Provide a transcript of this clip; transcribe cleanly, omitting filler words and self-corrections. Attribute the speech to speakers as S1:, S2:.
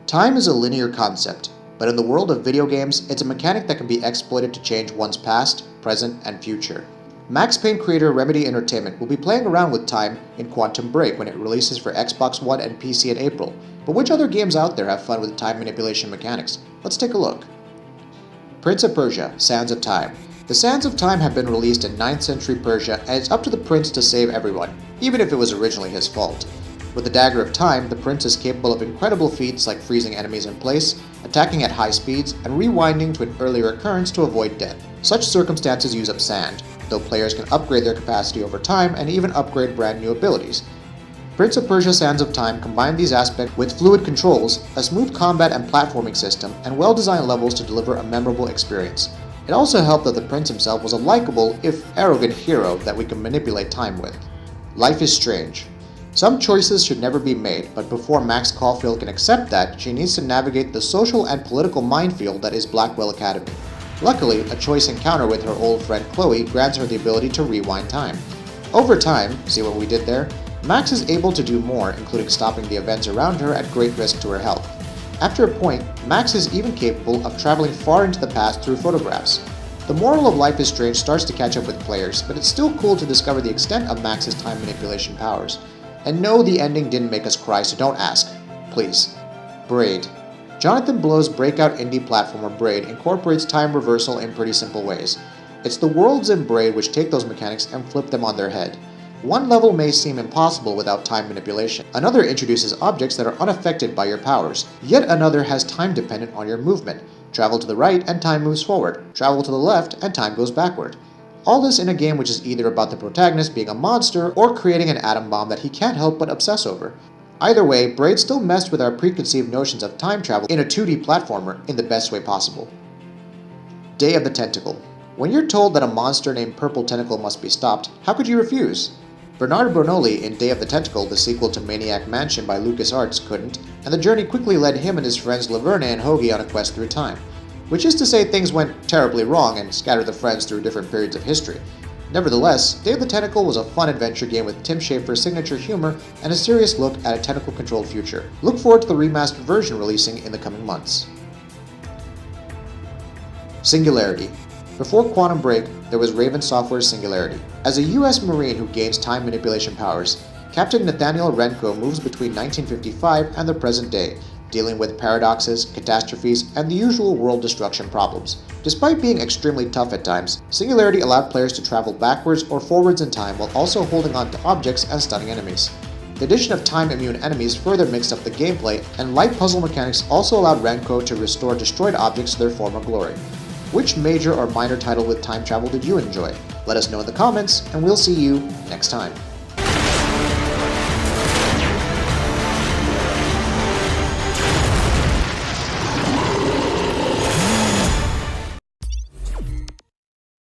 S1: Time is a linear concept, but in the world of video games, it's a mechanic that can be exploited to change one's past, present, and future. Max Payne creator Remedy Entertainment will be playing around with time in Quantum Break when it releases for Xbox One and PC in April. But which other games out there have fun with time manipulation mechanics? Let's take a look. Prince of Persia: Sands of Time. The Sands of Time have been released in 9th century Persia, and it's up to the prince to save everyone, even if it was originally his fault. With the Dagger of Time, the prince is capable of incredible feats like freezing enemies in place, attacking at high speeds, and rewinding to an earlier occurrence to avoid death. Such circumstances use up sand, though players can upgrade their capacity over time and even upgrade brand new abilities. Prince of Persia: Sands of Time combined these aspects with fluid controls, a smooth combat and platforming system, and well-designed levels to deliver a memorable experience. It also helped that the prince himself was a likable, if arrogant, hero that we can manipulate time with. Life is strange. Some choices should never be made, but before Max Caulfield can accept that, she needs to navigate the social and political minefield that is Blackwell Academy. Luckily, a choice encounter with her old friend Chloe grants her the ability to rewind time. Over time, see what we did there? Max is able to do more, including stopping the events around her at great risk to her health. After a point, Max is even capable of traveling far into the past through photographs. The moral of Life is Strange starts to catch up with players, but it's still cool to discover the extent of Max's time manipulation powers. And no, the ending didn't make us cry, so don't ask. Please. Braid. Jonathan Blow's breakout indie platformer Braid incorporates time reversal in pretty simple ways. It's the worlds in Braid which take those mechanics and flip them on their head. One level may seem impossible without time manipulation. Another introduces objects that are unaffected by your powers. Yet another has time dependent on your movement. Travel to the right and time moves forward. Travel to the left and time goes backward. All this in a game which is either about the protagonist being a monster or creating an atom bomb that he can't help but obsess over. Either way, Braid still messed with our preconceived notions of time travel in a 2D platformer in the best way possible. Day of the Tentacle. When you're told that a monster named Purple Tentacle must be stopped, how could you refuse? Bernard Bernoulli in Day of the Tentacle, the sequel to Maniac Mansion by LucasArts, couldn't, and the journey quickly led him and his friends Laverne and Hoagie on a quest through time. Which is to say things went terribly wrong and scattered the friends through different periods of history. Nevertheless, Day of the Tentacle was a fun adventure game with Tim Schafer's signature humor and a serious look at a tentacle-controlled future. Look forward to the remastered version releasing in the coming months. Singularity. Before Quantum Break, there was Raven Software's Singularity. As a US Marine who gains time manipulation powers, Captain Nathaniel Renko moves between 1955 and the present day, dealing with paradoxes, catastrophes, and the usual world destruction problems. Despite being extremely tough at times, Singularity allowed players to travel backwards or forwards in time while also holding on to objects and stunning enemies. The addition of time-immune enemies further mixed up the gameplay, and light puzzle mechanics also allowed Renko to restore destroyed objects to their former glory. Which major or minor title with time travel did you enjoy? Let us know in the comments, and we'll see you next time.